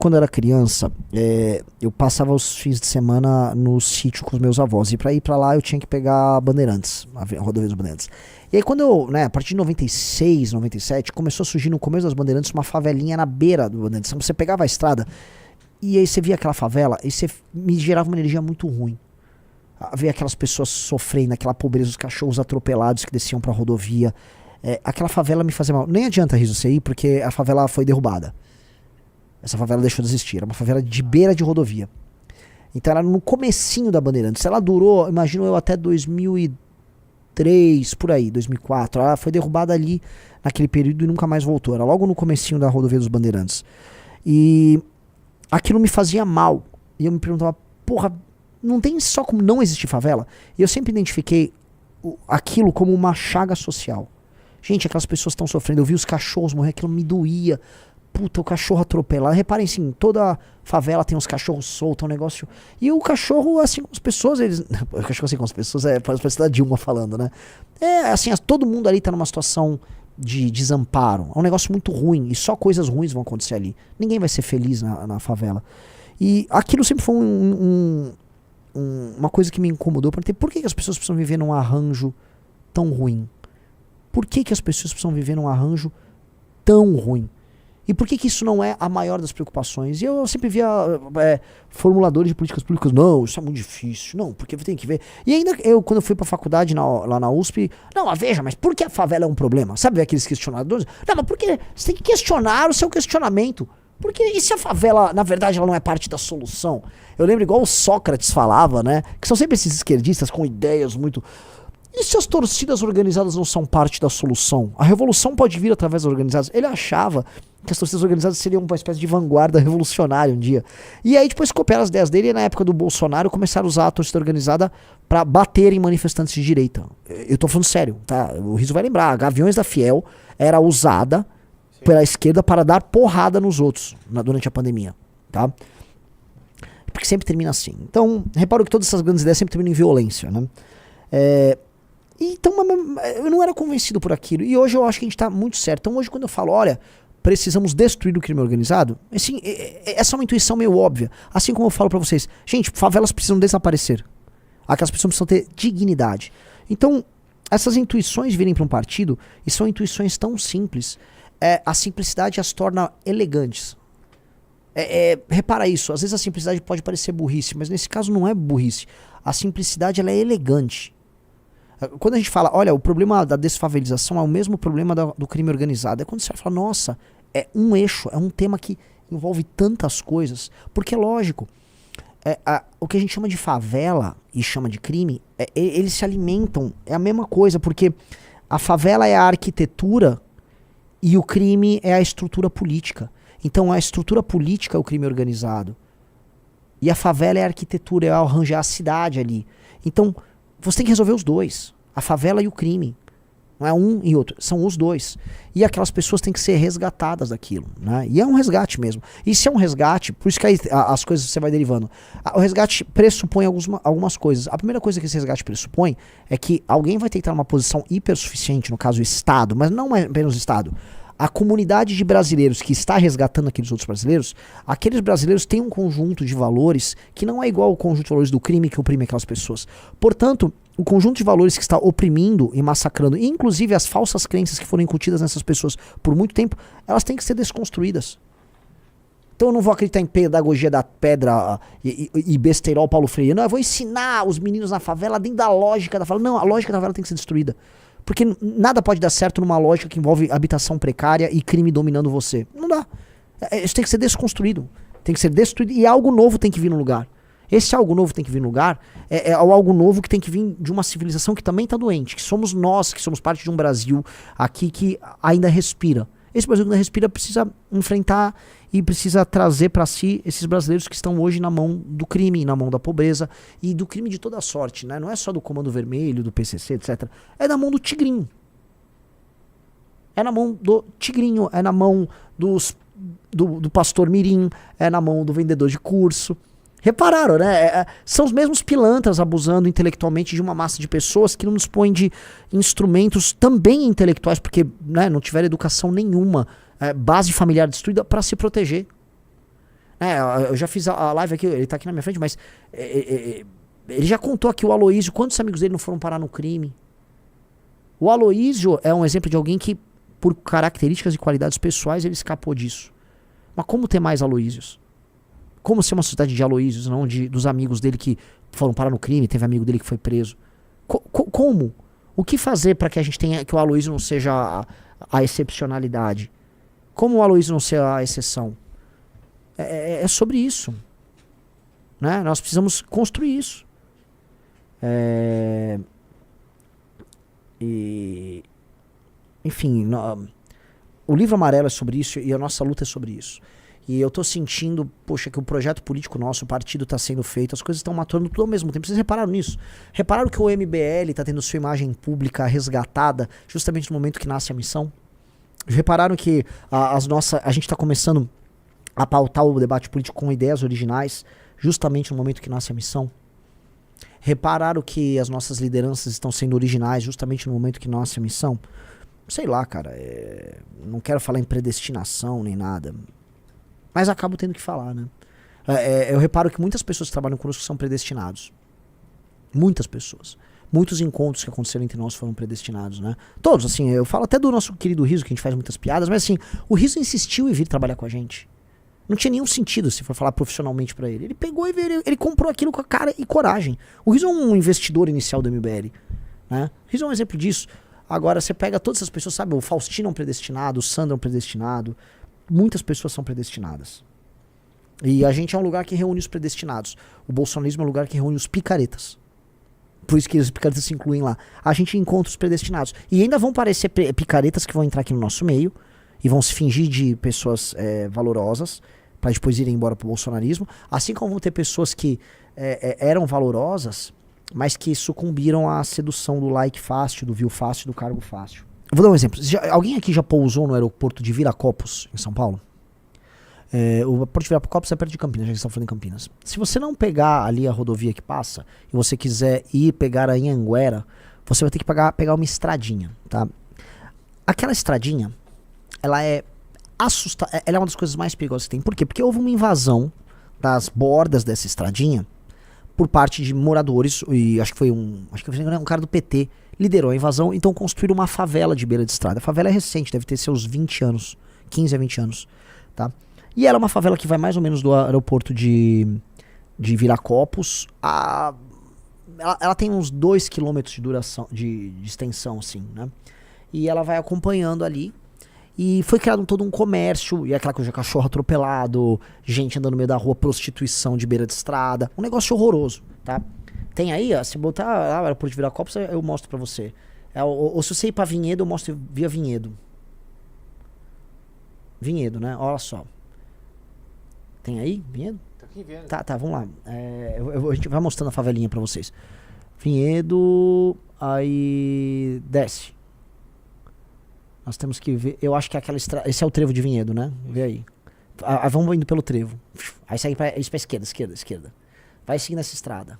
Quando eu era criança, eu passava os fins de semana no sítio com os meus avós. E pra ir pra lá eu tinha que pegar Bandeirantes, a rodovia dos Bandeirantes. E aí quando eu, a partir de 96, 97, começou a surgir no começo das Bandeirantes uma favelinha na beira do Bandeirantes. Então você pegava a estrada e aí você via aquela favela e você me gerava uma energia muito ruim. Ver aquelas pessoas sofrendo, aquela pobreza, os cachorros atropelados que desciam pra rodovia. Aquela favela me fazia mal. Nem adianta riso você ir, porque a favela foi derrubada. Essa favela deixou de existir. Era uma favela de beira de rodovia. Então era no comecinho da Bandeirantes. Ela durou, imagino eu, até 2003, por aí, 2004. Ela foi derrubada ali naquele período e nunca mais voltou. Era logo no comecinho da rodovia dos Bandeirantes. E aquilo me fazia mal. E eu me perguntava, porra, não tem só como não existir favela? E eu sempre identifiquei aquilo como uma chaga social. Gente, aquelas pessoas estão sofrendo. Eu vi os cachorros morrer, aquilo me doía. Puta, o cachorro atropelado. Reparem assim, toda favela tem uns cachorros soltos, um negócio. E o cachorro, assim com as pessoas, eles. O cachorro assim com as pessoas, parece da Dilma falando, né? Assim, todo mundo ali tá numa situação de desamparo. É um negócio muito ruim. E só coisas ruins vão acontecer ali. Ninguém vai ser feliz na favela. E aquilo sempre foi uma coisa que me incomodou. Por que as pessoas precisam viver num arranjo tão ruim? Por que as pessoas precisam viver num arranjo tão ruim? E por que isso não é a maior das preocupações? E eu sempre via formuladores de políticas públicas, não, isso é muito difícil, não, porque tem que ver. E ainda eu, quando eu fui pra faculdade lá na USP, não, mas veja, mas por que a favela é um problema? Sabe aqueles questionadores? Não, mas por que você tem que questionar o seu questionamento? Porque e se a favela, na verdade, ela não é parte da solução? Eu lembro igual o Sócrates falava, né, que são sempre esses esquerdistas com ideias muito... E se as torcidas organizadas não são parte da solução? A revolução pode vir através das organizadas. Ele achava que as torcidas organizadas seriam uma espécie de vanguarda revolucionária um dia. E aí depois copiaram as ideias dele e na época do Bolsonaro começaram a usar a torcida organizada pra bater em manifestantes de direita. Eu tô falando sério, tá? O Riso vai lembrar. A Gaviões da Fiel era usada pela esquerda para dar porrada nos outros durante a pandemia, tá? Porque sempre termina assim. Então, reparo que todas essas grandes ideias sempre terminam em violência, né? Então eu não era convencido por aquilo. E hoje eu acho que a gente tá muito certo. Então hoje quando eu falo, olha, precisamos destruir o crime organizado, assim, essa é uma intuição meio óbvia. Assim como eu falo pra vocês, gente, favelas precisam desaparecer. Aquelas pessoas precisam ter dignidade. Então, essas intuições virem pra um partido, e são intuições tão simples, a simplicidade as torna elegantes. Repara isso, às vezes a simplicidade pode parecer burrice, mas nesse caso não é burrice. A simplicidade ela é elegante. Quando a gente fala, olha, o problema da desfavelização é o mesmo problema do crime organizado. É quando você fala, nossa, é um eixo, é um tema que envolve tantas coisas. Porque, lógico, o que a gente chama de favela e chama de crime, eles se alimentam, é a mesma coisa, porque a favela é a arquitetura e o crime é a estrutura política. Então, a estrutura política é o crime organizado. E a favela é a arquitetura, é arranjar a cidade ali. Então, você tem que resolver os dois. A favela e o crime. Não é um e outro. São os dois. E aquelas pessoas têm que ser resgatadas daquilo. Né? E é um resgate mesmo. E se é um resgate, por isso que aí as coisas você vai derivando. O resgate pressupõe algumas coisas. A primeira coisa que esse resgate pressupõe é que alguém vai ter que estar numa posição hipersuficiente, no caso o Estado, mas não apenas o Estado. A comunidade de brasileiros que está resgatando aqueles outros brasileiros, aqueles brasileiros têm um conjunto de valores que não é igual ao conjunto de valores do crime que oprime aquelas pessoas. Portanto, o conjunto de valores que está oprimindo e massacrando, inclusive as falsas crenças que foram incutidas nessas pessoas por muito tempo, elas têm que ser desconstruídas. Então eu não vou acreditar em pedagogia da pedra e besteirol Paulo Freire. Não, eu vou ensinar os meninos na favela dentro da lógica da favela. Não, a lógica da favela tem que ser destruída. Porque nada pode dar certo numa lógica que envolve habitação precária e crime dominando você. Não dá. Isso tem que ser desconstruído. Tem que ser destruído e algo novo tem que vir no lugar. Esse algo novo tem que vir no lugar é algo novo que tem que vir de uma civilização que também está doente. Que somos nós, que somos parte de um Brasil aqui que ainda respira. Esse Brasil que ainda respira precisa enfrentar e precisa trazer para si esses brasileiros que estão hoje na mão do crime, na mão da pobreza e do crime de toda a sorte, né? Não é só do Comando Vermelho, do PCC, etc. É na mão do tigrinho. É na mão do tigrinho, é na mão do pastor mirim, é na mão do vendedor de curso. Repararam, né? São os mesmos pilantras abusando intelectualmente de uma massa de pessoas que não dispõem de instrumentos também intelectuais, porque né, não tiveram educação nenhuma, base familiar destruída para se proteger. Eu já fiz a live aqui, ele tá aqui na minha frente, mas ele já contou aqui o Aloísio, quantos amigos dele não foram parar no crime. O Aloísio é um exemplo de alguém que, por características e qualidades pessoais, ele escapou disso. Mas como ter mais Aloísios? Como ser uma sociedade de Aloísios, não dos amigos dele que foram parar no crime, teve amigo dele que foi preso? Como? O que fazer para que a gente tenha, que o Aloísio não seja a excepcionalidade? Como o Aloísio não ser a exceção? É sobre isso. Né? Nós precisamos construir isso. Enfim, o livro amarelo é sobre isso e a nossa luta é sobre isso. E eu tô sentindo, poxa, que o projeto político nosso, o partido tá sendo feito, as coisas estão matando tudo ao mesmo tempo. Vocês repararam nisso? Repararam que o MBL tá tendo sua imagem pública resgatada justamente no momento que nasce a missão? Repararam que a gente tá começando a pautar o debate político com ideias originais justamente no momento que nasce a missão? Repararam que as nossas lideranças estão sendo originais justamente no momento que nasce a missão? Sei lá, cara, não quero falar em predestinação nem nada, mas acabo tendo que falar, né? Eu reparo que muitas pessoas que trabalham conosco são predestinados. Muitas pessoas. Muitos encontros que aconteceram entre nós foram predestinados, né? Todos, assim, eu falo até do nosso querido Riso, que a gente faz muitas piadas, mas assim, o Riso insistiu em vir trabalhar com a gente. Não tinha nenhum sentido se for falar profissionalmente pra ele. Ele pegou e veio, ele comprou aquilo com a cara e coragem. O Riso é um investidor inicial do MBL, né? O Riso é um exemplo disso. Agora, você pega todas essas pessoas, sabe? O Faustino é um predestinado, o Sandro é um predestinado. Muitas pessoas são predestinadas. E a gente é um lugar que reúne os predestinados. O bolsonarismo é um lugar que reúne os picaretas. Por isso que os picaretas se incluem lá. A gente encontra os predestinados. E ainda vão parecer picaretas que vão entrar aqui no nosso meio e vão se fingir de pessoas valorosas para depois irem embora pro bolsonarismo. Assim como vão ter pessoas que eram valorosas, mas que sucumbiram à sedução do like fácil, do view fácil, do cargo fácil. Eu vou dar um exemplo. Alguém aqui já pousou no aeroporto de Viracopos, em São Paulo? O aeroporto de Viracopos é perto de Campinas, já que estamos falando em Campinas. Se você não pegar ali a rodovia que passa, e você quiser ir pegar a Anhanguera, você vai ter que pegar uma estradinha, tá? Aquela estradinha, ela é ela é uma das coisas mais perigosas que tem. Por quê? Porque houve uma invasão das bordas dessa estradinha por parte de moradores, e acho que foi um cara do PT, liderou a invasão, então construíram uma favela de beira de estrada. A favela é recente, deve ter seus 20 anos, 15 a 20 anos, tá? E ela é uma favela que vai mais ou menos do aeroporto de Viracopos a... Ela tem uns 2 km de duração, de extensão, assim, né? E ela vai acompanhando ali. E foi criado todo um comércio, e aquela coisa de cachorro atropelado, gente andando no meio da rua, prostituição de beira de estrada. Um negócio horroroso, tá? Tem aí, ó, se botar lá o aeroporto de Viracopos, eu mostro pra você. Ou se você ir pra Vinhedo, eu mostro via Vinhedo. Vinhedo, né? Olha só. Tem aí, Vinhedo? Tá aqui, Vinhedo. Tá, vamos lá. A gente vai mostrando a favelinha pra vocês. Vinhedo, aí desce. Nós temos que ver, eu acho que aquela estrada, esse é o trevo de Vinhedo, né? Vê aí. Vamos indo pelo trevo. Aí segue pra esquerda. Vai seguindo essa estrada.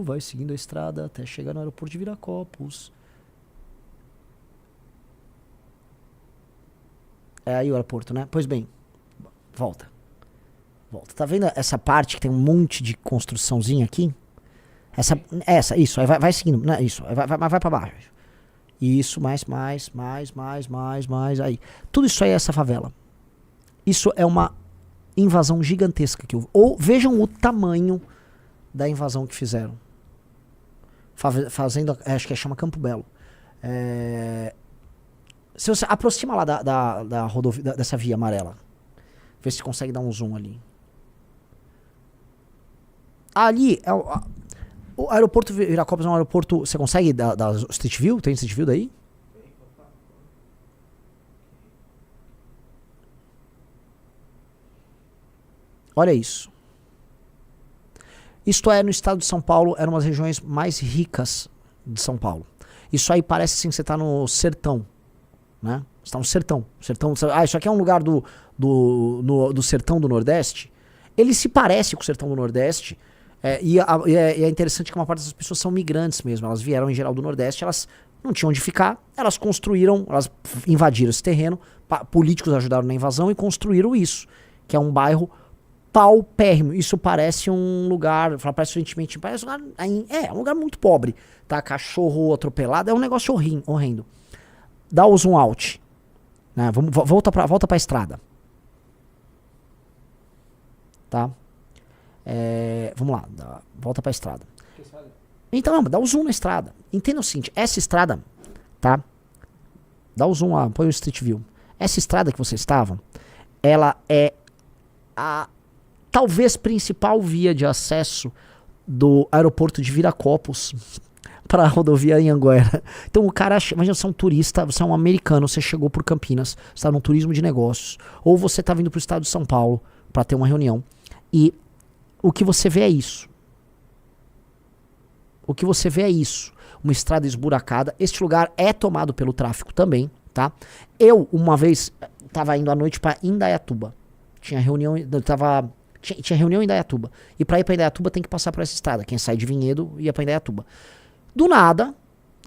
Vai seguindo a estrada até chegar no aeroporto de Viracopos. É aí o aeroporto, né? Pois bem, volta. Tá vendo essa parte que tem um monte de construçãozinha aqui? Isso, aí vai seguindo, né? Isso, vai pra baixo. Isso, mais, aí. Tudo isso aí é essa favela. Isso é uma invasão gigantesca que houve. Ou vejam o tamanho da invasão que fizeram. Fazendo, acho que chama Campo Belo. Se você aproxima lá da rodovia, dessa via amarela, vê se consegue dar um zoom ali. Ali é o aeroporto Viracopos é um aeroporto. Você consegue da Street View? Tem Street View daí? Olha isso. Isto é, no estado de São Paulo, era uma das regiões mais ricas de São Paulo. Isso aí parece assim que você tá no sertão, né? Você tá no sertão. Isso aqui é um lugar do sertão do Nordeste. Ele se parece com o sertão do Nordeste. E é interessante que uma parte dessas pessoas são migrantes mesmo. Elas vieram em geral do Nordeste, elas não tinham onde ficar, elas invadiram esse terreno, políticos ajudaram na invasão e construíram isso, que é um bairro paupérrimo. Isso parece um lugar, parece um lugar muito pobre, tá? Cachorro atropelado, é um negócio horrendo. Dá o zoom out, né? Volta pra estrada, tá? Vamos lá, volta pra estrada. Então, dá o zoom na estrada. Entenda o seguinte, essa estrada, tá? Dá o zoom lá, põe o Street View. Essa estrada que vocês estavam, ela é a talvez principal via de acesso do aeroporto de Viracopos para a rodovia Anhanguera. Então o cara, imagina, você é um turista, você é um americano, você chegou por Campinas, você está num turismo de negócios, ou você está vindo para o estado de São Paulo para ter uma reunião, e o que você vê é isso. O que você vê é isso. Uma estrada esburacada. Este lugar é tomado pelo tráfico também, tá? Eu, uma vez, estava indo à noite para Indaiatuba. Tinha reunião, tinha reunião em Indaiatuba. E para ir para Indaiatuba tem que passar por essa estrada. Quem sai de Vinhedo ia para Indaiatuba. Do nada,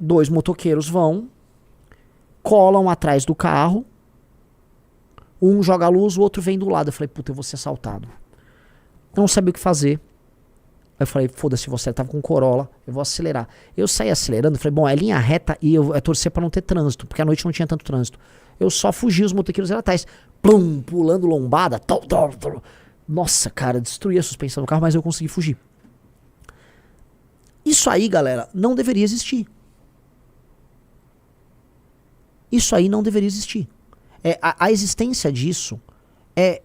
2 motoqueiros vão, colam atrás do carro, um joga a luz, o outro vem do lado. Eu falei, puta, eu vou ser assaltado. Eu não sabia o que fazer. Eu falei, foda-se você, eu tava com Corolla, eu vou acelerar. Eu saí acelerando, falei, bom, é linha reta e eu torcer pra não ter trânsito, porque à noite não tinha tanto trânsito. Eu só fugi, os motoqueiros eram atrás, plum, pulando lombada, nossa, cara, destruí a suspensão do carro, mas eu consegui fugir. Isso aí, galera, não deveria existir. Isso aí não deveria existir. A existência disso é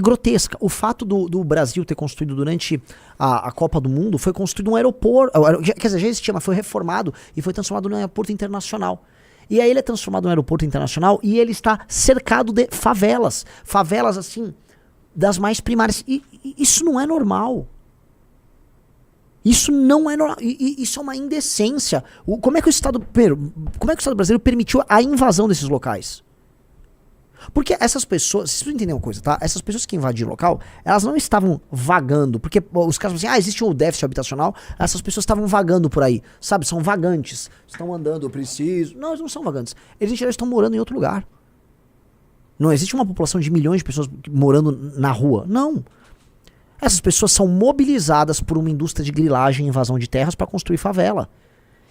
grotesca. O fato do Brasil ter construído durante a Copa do Mundo, foi construído um aeroporto, quer dizer, já existia, mas foi reformado e foi transformado num aeroporto internacional. E aí ele é transformado num aeroporto internacional e ele está cercado de favelas. Favelas, assim, das mais primárias. E isso não é normal. Isso não é normal. Isso é uma indecência. Como é que o Estado brasileiro permitiu a invasão desses locais? Porque essas pessoas, vocês precisam entender uma coisa, tá? Essas pessoas que invadiram o local, elas não estavam vagando, porque os caras falam assim, existe um déficit habitacional, essas pessoas estavam vagando por aí, sabe? São vagantes, estão andando, eu preciso. Não, eles não são vagantes. Eles estão morando em outro lugar. Não existe uma população de milhões de pessoas morando na rua. Não. Essas pessoas são mobilizadas por uma indústria de grilagem e invasão de terras para construir favela.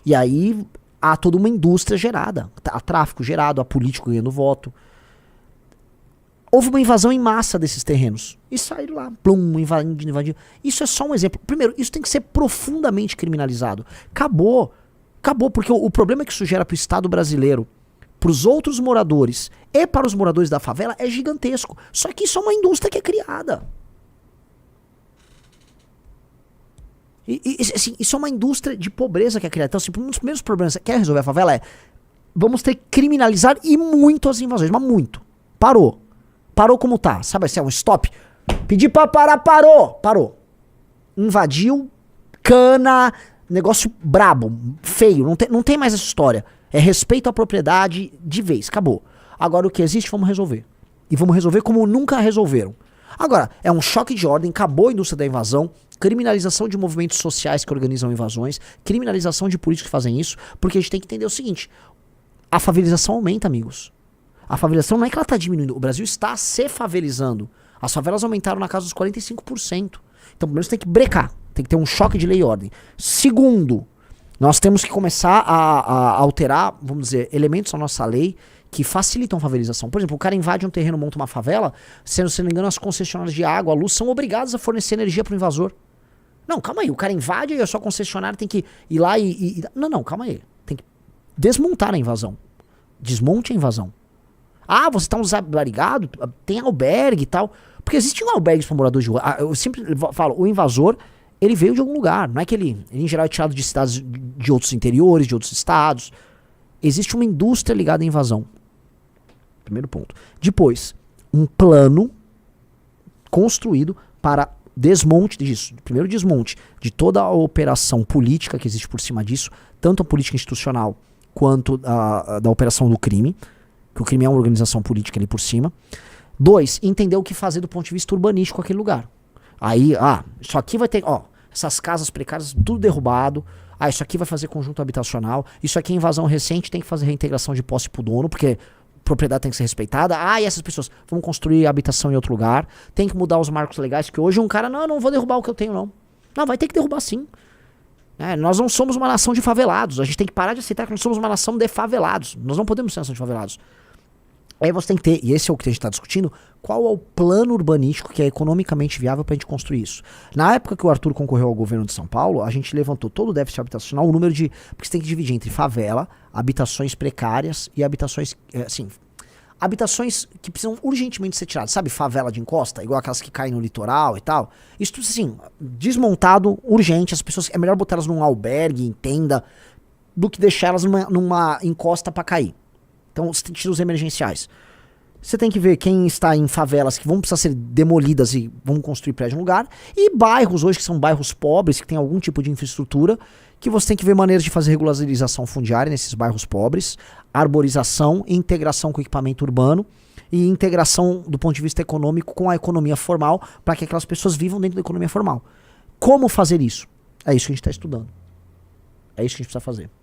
E aí há toda uma indústria gerada, há tráfico gerado, há político ganhando voto. Houve uma invasão em massa desses terrenos. E saíram lá, plum, invadindo. Isso é só um exemplo. Primeiro, isso tem que ser profundamente criminalizado. Acabou, porque o problema é que isso gera para o Estado brasileiro, para os outros moradores e para os moradores da favela é gigantesco. Só que isso é uma indústria que é criada. Assim, isso é uma indústria de pobreza que é criada. Então, assim, um dos primeiros problemas que quer resolver a favela é vamos ter que criminalizar e muito as invasões. Mas muito. Parou. Parou como tá, sabe assim, é um stop. Pedi pra parar, parou. Invadiu, cana, negócio brabo, feio, não tem mais essa história. É respeito à propriedade de vez, acabou. Agora o que existe, vamos resolver. E vamos resolver como nunca resolveram. Agora, é um choque de ordem, acabou a indústria da invasão, criminalização de movimentos sociais que organizam invasões, criminalização de políticos que fazem isso, porque a gente tem que entender o seguinte, a favelização aumenta, amigos. A favelização não é que ela está diminuindo, o Brasil está se favelizando. As favelas aumentaram na casa dos 45%. Então, primeiro você tem que brecar, tem que ter um choque de lei e ordem. Segundo, nós temos que começar a alterar, vamos dizer, elementos na nossa lei que facilitam a favelização. Por exemplo, o cara invade um terreno, monta uma favela, se não me engano, as concessionárias de água, a luz, são obrigadas a fornecer energia para o invasor. Não, calma aí, o cara invade e a sua concessionária tem que ir lá Não, calma aí. Tem que desmontar a invasão. Desmonte a invasão. Ah, você tá desarigado? Tem albergue e tal. Porque existem albergues para moradores de rua. Eu sempre falo, o invasor, ele veio de algum lugar. Não é que ele em geral é tirado de cidades de outros interiores, de outros estados. Existe uma indústria ligada à invasão. Primeiro ponto. Depois, um plano construído para desmonte disso. Primeiro desmonte de toda a operação política que existe por cima disso, tanto a política institucional quanto da operação do crime. Que o crime é uma organização política ali por cima. 2, entender o que fazer do ponto de vista urbanístico aquele lugar. Aí, isso aqui vai ter, essas casas precárias, tudo derrubado. Ah, isso aqui vai fazer conjunto habitacional, isso aqui é invasão recente, tem que fazer reintegração de posse pro dono, porque propriedade tem que ser respeitada. Ah, e essas pessoas vão construir habitação em outro lugar, tem que mudar os marcos legais, que hoje um cara, não vou derrubar o que eu tenho, não. Não, vai ter que derrubar sim. Nós não somos uma nação de favelados, a gente tem que parar de aceitar que nós somos uma nação de favelados. Nós não podemos ser uma nação de favelados. Aí você tem que ter, e esse é o que a gente está discutindo, qual é o plano urbanístico que é economicamente viável para a gente construir isso. Na época que o Arthur concorreu ao governo de São Paulo, a gente levantou todo o déficit habitacional, o número de... Porque você tem que dividir entre favela, habitações precárias e habitações, habitações que precisam urgentemente ser tiradas. Sabe, favela de encosta, igual aquelas que caem no litoral e tal. Isso tudo assim, desmontado, urgente, as pessoas, é melhor botar elas num albergue, em tenda, do que deixar elas numa encosta para cair. Então você tira os emergenciais. Você tem que ver quem está em favelas que vão precisar ser demolidas e vão construir prédio no lugar. E bairros hoje que são bairros pobres, que tem algum tipo de infraestrutura, que você tem que ver maneiras de fazer regularização fundiária nesses bairros pobres, arborização, integração com o equipamento urbano e integração do ponto de vista econômico com a economia formal, para que aquelas pessoas vivam dentro da economia formal. Como fazer isso? É isso que a gente está estudando. É isso que a gente precisa fazer.